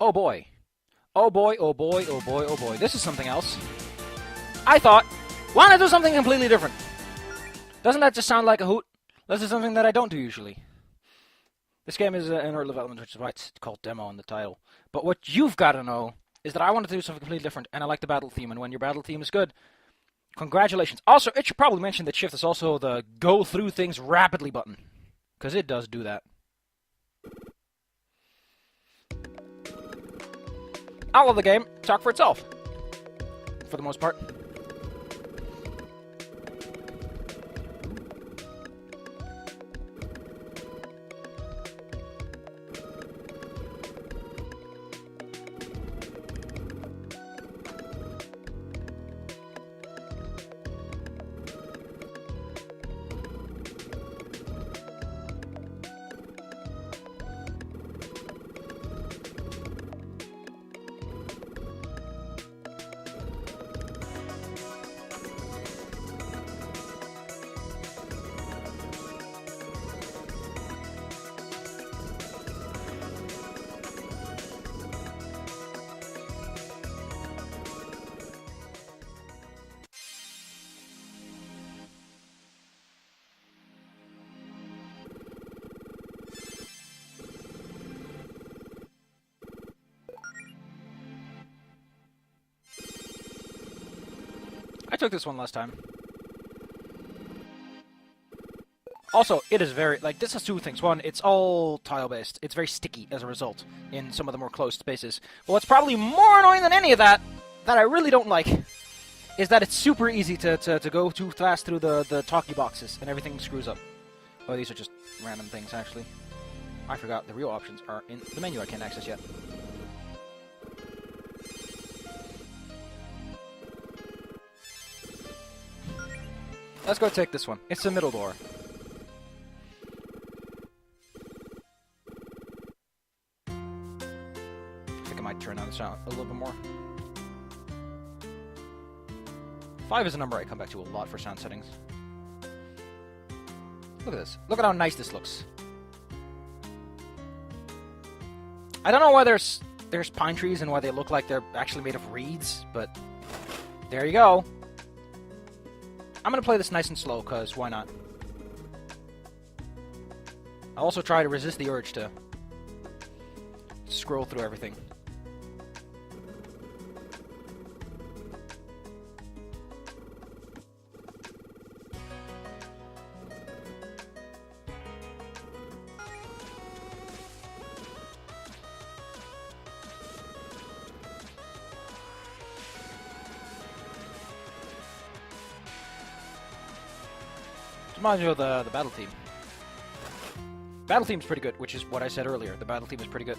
Oh boy. Oh boy, oh boy, oh boy, oh boy. This is something else. I thought, why not do something completely different? Doesn't that just sound like a hoot? This is something that I don't do usually. This game is in early development, which is why it's called Demo in the title. But what you've got to know is that I wanted to do something completely different, and I like the battle theme, and when your battle theme is good, congratulations. Also, it should probably mention that Shift is also the go through things rapidly button, because it does do that. I love the game. Talk for itself, for the most part. I took this one last time. Also, it is very, like, this has two things. One, it's all tile-based. It's very sticky as a result in some of the more closed spaces. But what's probably more annoying than any of that I really don't like, is that it's super easy to go too fast through the talkie boxes and everything screws up. Oh, these are just random things, actually. I forgot the real options are in the menu I can't access yet. Let's go take this one. It's the middle door. I think I might turn down the sound a little bit more. 5 is a number I come back to a lot for sound settings. Look at this. Look at how nice this looks. I don't know why there's pine trees and why they look like they're actually made of reeds, but there you go. I'm going to play this nice and slow, because why not? I'll also try to resist the urge to scroll through everything. Reminds me of the battle theme. Battle theme's pretty good, which is what I said earlier. The battle theme is pretty good.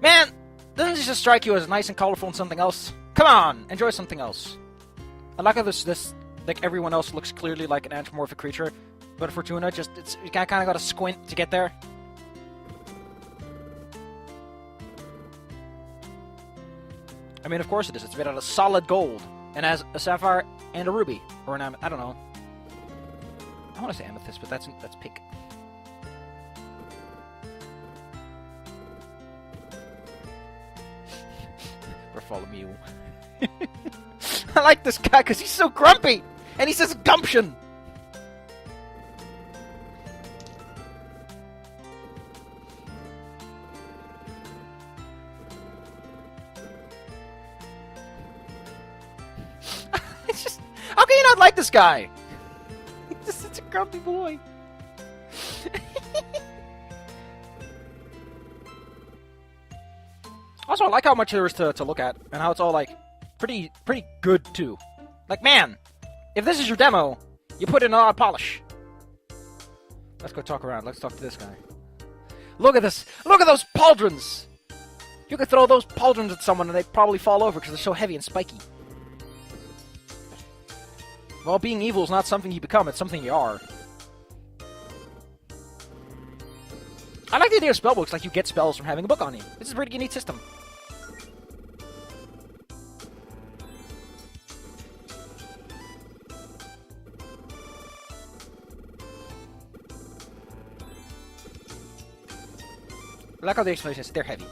Man, doesn't this just strike you as nice and colorful and something else? Come on, enjoy something else. I like how this like everyone else looks clearly like an anthropomorphic creature, but Fortuna just you kind of got to squint to get there. I mean, of course it is. It's made out of solid gold. And has a sapphire and a ruby. Or an I don't know. I want to say amethyst, but that's pink. Bartholomew. I like this guy because he's so grumpy! And he says gumption! How can you not like this guy? He's just such a grumpy boy. Also, I like how much there is to look at, and how it's all, like, pretty good, too. Like, man, if this is your demo, you put in a lot of polish. Let's go talk around. Let's talk to this guy. Look at this. Look at those pauldrons. You could throw those pauldrons at someone and they'd probably fall over because they're so heavy and spiky. Well, being evil is not something you become, it's something you are. I like the idea of spellbooks, like you get spells from having a book on you. This is a pretty neat system. I like how the explosions, they're heavy.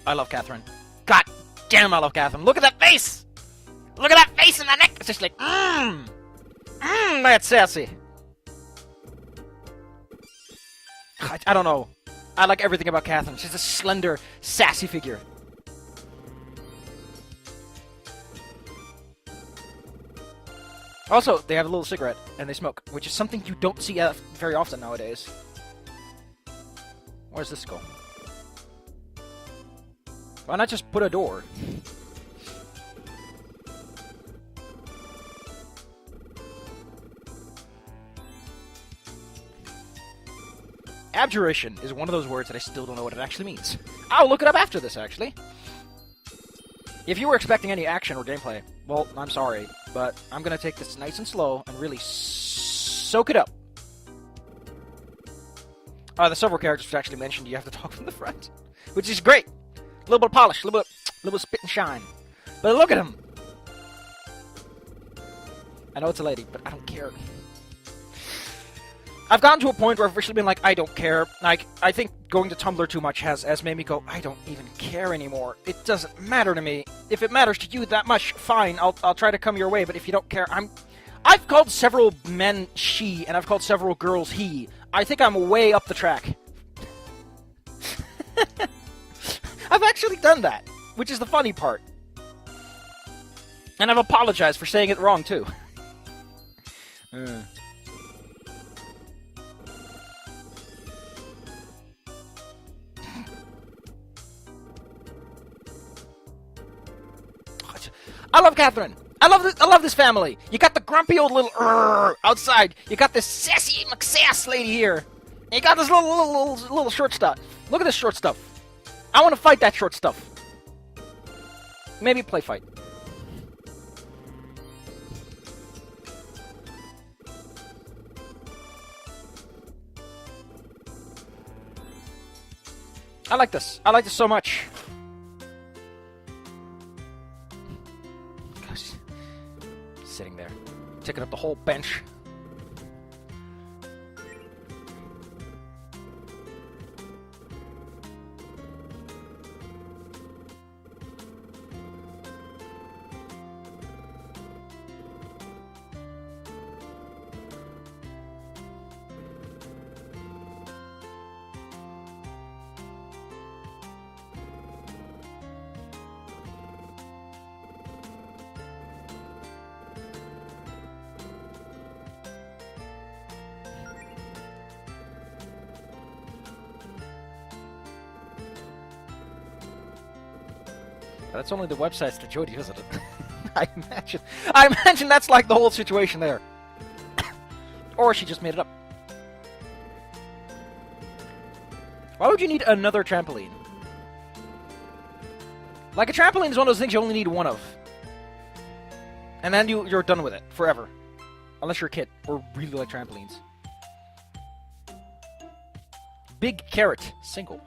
I love Catherine. God damn, I love Catherine. Look at that face! Look at that face and that neck! It's just like, that's sassy. I don't know. I like everything about Catherine. She's a slender, sassy figure. Also, they have a little cigarette, and they smoke, which is something you don't see very often nowadays. Where's this go? Why not just put a door? Abjuration is one of those words that I still don't know what it actually means. I'll look it up after this, actually. If you were expecting any action or gameplay, well, I'm sorry, but I'm going to take this nice and slow and really soak it up. The several characters actually mentioned you have to talk from the front, which is great. A little bit of polish, a little bit of spit and shine. But look at him! I know it's a lady, but I don't care. I've gotten to a point where I've officially been like, I don't care. Like, I think going to Tumblr too much has made me go, I don't even care anymore. It doesn't matter to me. If it matters to you that much, fine, I'll try to come your way, but if you don't care, I've called several men she, and I've called several girls he. I think I'm way up the track. I've actually done that, which is the funny part. And I've apologized for saying it wrong, too. I love Catherine. I love this family. You got the grumpy old little outside. You got this sassy McSass lady here. And you got this little short stuff. Look at this short stuff. I want to fight that short stuff. Maybe play fight. I like this. I like this so much. Gosh. Sitting there. Taking up the whole bench. That's only the websites that Jody visited. I imagine that's like the whole situation there. Or she just made it up. Why would you need another trampoline? Like, a trampoline is one of those things you only need one of. And then you're done with it forever. Unless you're a kid or really like trampolines. Big carrot. Single.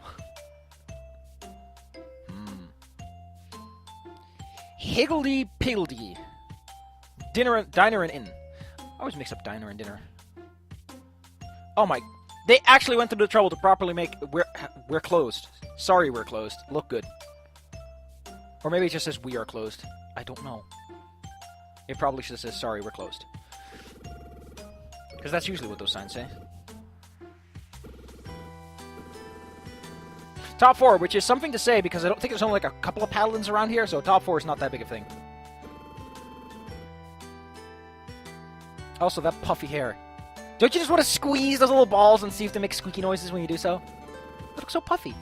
Higgledy-piggledy. Diner and inn. I always mix up diner and dinner. Oh my... They actually went through the trouble to properly make... We're closed. Sorry, we're closed. Look good. Or maybe it just says we are closed. I don't know. It probably just says sorry, we're closed. Because that's usually what those signs say. Top 4, which is something to say because I don't think there's only like a couple of paladins around here, so top 4 is not that big a thing. Also, that puffy hair. Don't you just want to squeeze those little balls and see if they make squeaky noises when you do so? They look so puffy.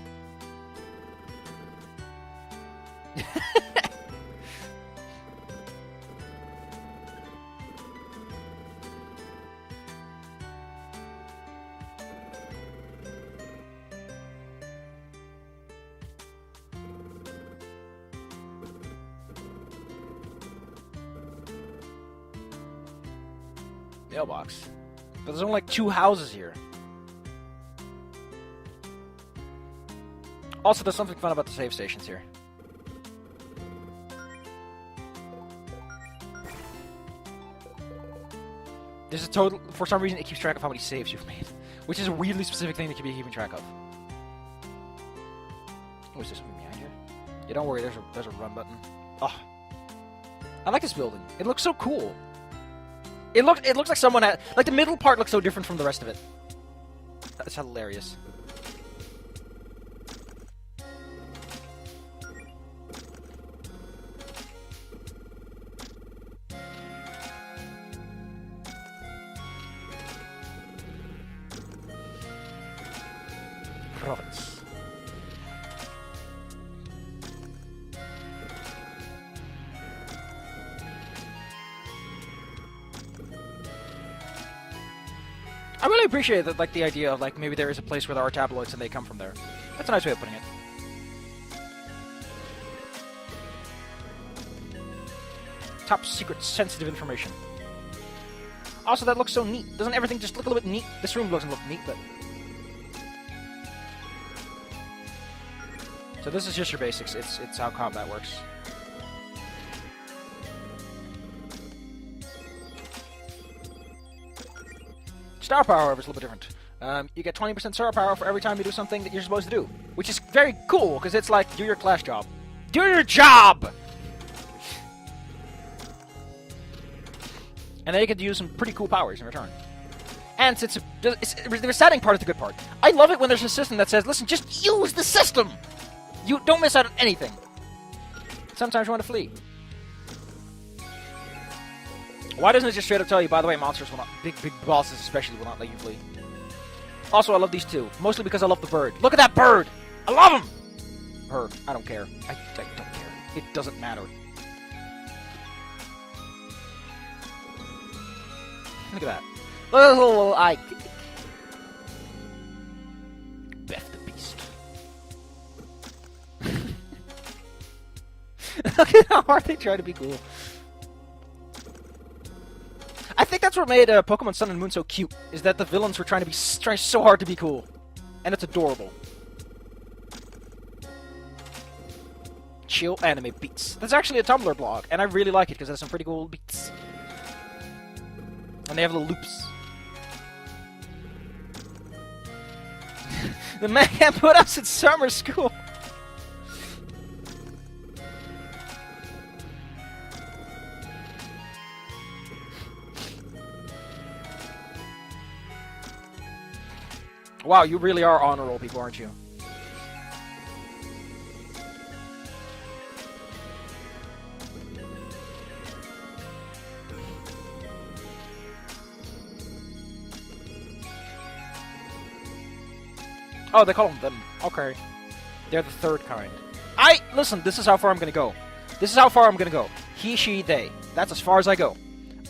Mailbox. But there's only like 2 houses here. Also, there's something fun about the save stations here. There's a total... For some reason, it keeps track of how many saves you've made. Which is a weirdly specific thing that can be keeping track of. Oh, is there something behind here? Yeah, don't worry, there's a run button. Oh. I like this building. It looks so cool. It looks like someone had... Like, the middle part looks so different from the rest of it. That's hilarious. Province. I really appreciate that, like, the idea of, like, maybe there is a place where there are tabloids and they come from there. That's a nice way of putting it. Top secret sensitive information. Also, that looks so neat. Doesn't everything just look a little bit neat? This room doesn't look neat, but... So this is just your basics. It's how combat works. Star power, however, is a little bit different. You get 20% star power for every time you do something that you're supposed to do. Which is very cool, because it's like, do your class job. Do your job! And then you get to use some pretty cool powers in return. And since the resetting part is the good part. I love it when there's a system that says, listen, just use the system! You don't miss out on anything. Sometimes you want to flee. Why doesn't it just straight up tell you, by the way, monsters will not, big bosses especially, will not let you flee? Also, I love these two. Mostly because I love the bird. Look at that bird! I love him! Her. I don't care. I don't care. It doesn't matter. Look at that. Look at the little eye. Beth the Beast. Look at how hard they try to be cool. I think that's what made Pokemon Sun and Moon so cute, is that the villains were trying so hard to be cool. And it's adorable. Chill anime beats. That's actually a Tumblr blog, and I really like it because it has some pretty cool beats. And they have little loops. The man put us in summer school. Wow, you really are honor roll people, aren't you? Oh, they call them. Okay. They're the third kind. Listen, this is how far I'm gonna go. This is how far I'm gonna go. He, she, they. That's as far as I go.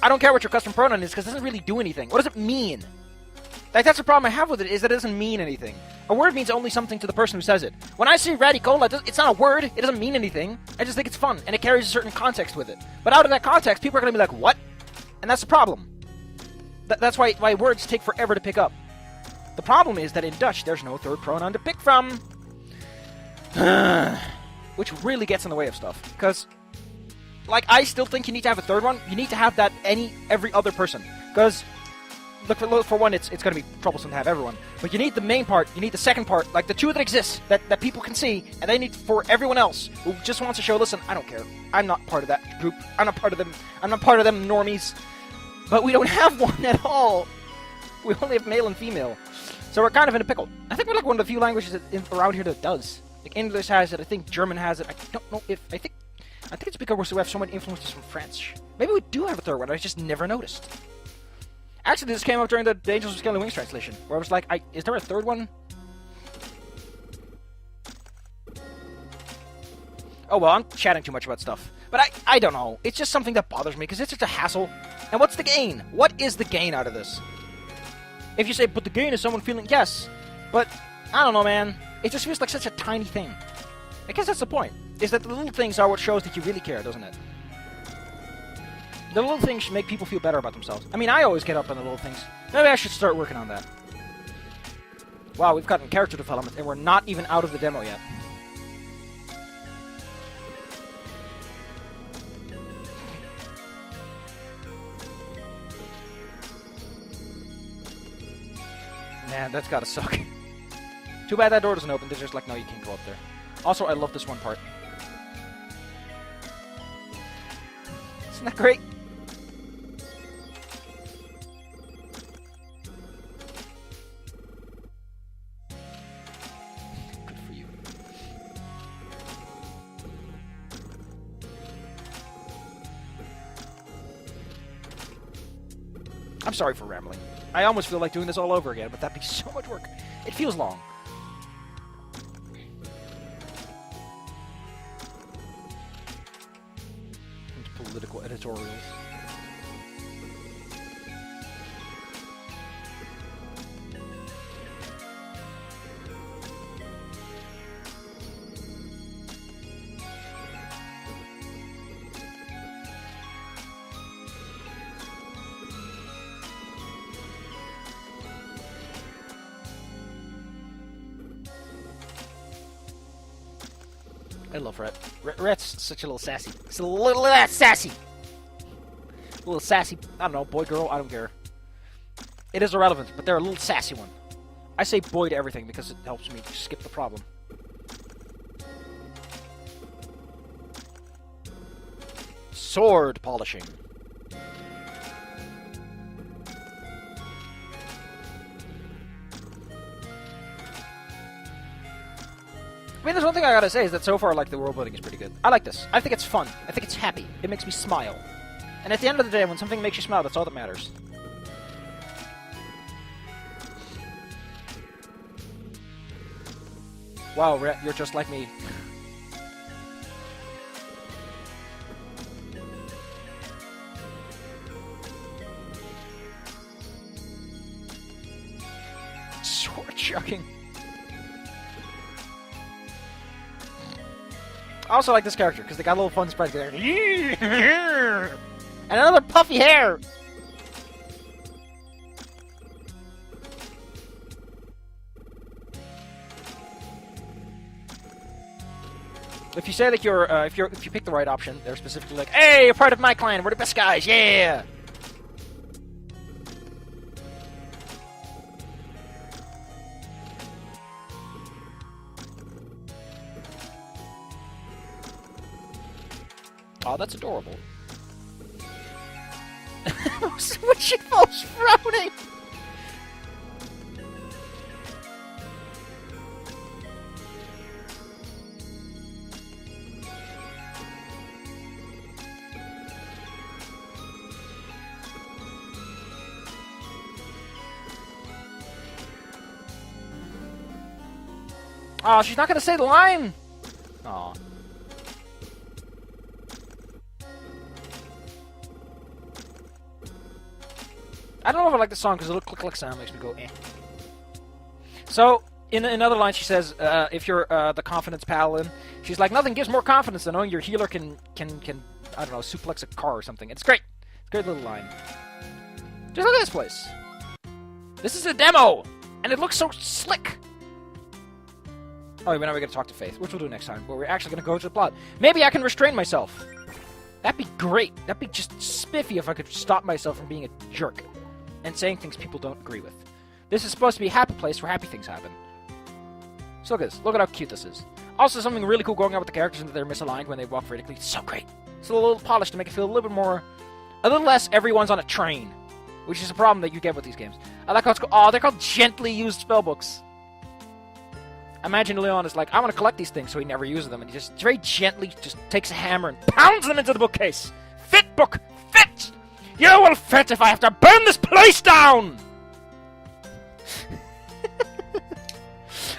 I don't care what your custom pronoun is, because it doesn't really do anything. What does it mean? Like, that's the problem I have with it, is that it doesn't mean anything. A word means only something to the person who says it. When I say radical, it's not a word, it doesn't mean anything. I just think it's fun, and it carries a certain context with it. But out of that context, people are going to be like, what? And that's the problem. That's why words take forever to pick up. The problem is that in Dutch, there's no third pronoun to pick from. Which really gets in the way of stuff. Because, like, I still think you need to have a third one. You need to have that every other person. Because... Look, for one, it's going to be troublesome to have everyone. But you need the main part, you need the second part, like the two that exist, that people can see, and they need for everyone else who just wants to show, listen, I don't care. I'm not part of that group. I'm not part of them. I'm not part of them normies. But we don't have one at all. We only have male and female. So we're kind of in a pickle. I think we're like one of the few languages around here that does. Like English has it, I think German has it. I don't know if, I think it's because we have so many influences from French. Maybe we do have a third one, I just never noticed. Actually, this came up during the Angels of Scaly Wings translation, where I was like, is there a third one? Oh, well, I'm chatting too much about stuff. But I don't know. It's just something that bothers me, because it's such a hassle. And what's the gain? What is the gain out of this? If you say, but the gain is someone feeling... Yes, but I don't know, man. It just feels like such a tiny thing. I guess that's the point, is that the little things are what shows that you really care, doesn't it? The little things should make people feel better about themselves. I mean, I always get up on the little things. Maybe I should start working on that. Wow, we've gotten character development, and we're not even out of the demo yet. man, that's gotta suck. Too bad that door doesn't open. They're just like, no, you can't go up there. Also, I love this one part. Isn't that great? Good for you. I'm sorry for rambling. I almost feel like doing this all over again, but that'd be so much work. It feels long. Political editorials. I love Rhett. Rhett's such a little sassy. He's a little sassy. A little sassy, I don't know, boy, girl, I don't care. It is irrelevant, but they're a little sassy one. I say boy to everything because it helps me skip the problem. Sword polishing. I mean, there's one thing I gotta say is that so far, like, the world building is pretty good. I like this. I think it's fun. I think it's happy. It makes me smile. And at the end of the day, when something makes you smile, that's all that matters. Wow, Rhett, you're just like me. Sword chucking. I also like this character, because they got a little fun spread there. And another puffy hair! If you say that if you pick the right option, they're specifically like, "Hey, you're part of my clan. We're the best guys. Yeah." Oh, that's adorable. Switching false frowning. Oh, she's not gonna say the line. Aw. I don't know if I like the song because the little click-click sound makes me go, eh. So, in another line, she says, if you're the confidence paladin, she's like, nothing gives more confidence than knowing your healer can I don't know, suplex a car or something. It's great. It's a great little line. Just look at this place. This is a demo, and it looks so slick. Oh, now we're going to talk to Faith, which we'll do next time, where we're actually going to go to the plot. Maybe I can restrain myself. That'd be great. That'd be just spiffy if I could stop myself from being a jerk and saying things people don't agree with. This is supposed to be a happy place where happy things happen. So look at this. Look at how cute this is. Also, something really cool going on with the characters and that they're misaligned when they walk vertically. It's so great. It's a little polished to make it feel a little bit more... a little less everyone's on a train, which is a problem that you get with these games. I like how it's called... oh, they're called gently used spellbooks. Imagine Leon is like, I want to collect these things, so he never uses them, and he just very gently just takes a hammer and pounds them into the bookcase. Fit, book! Fit! You will fit if I have to burn this place down!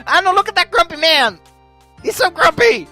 I don't know, look at that grumpy man! He's so grumpy!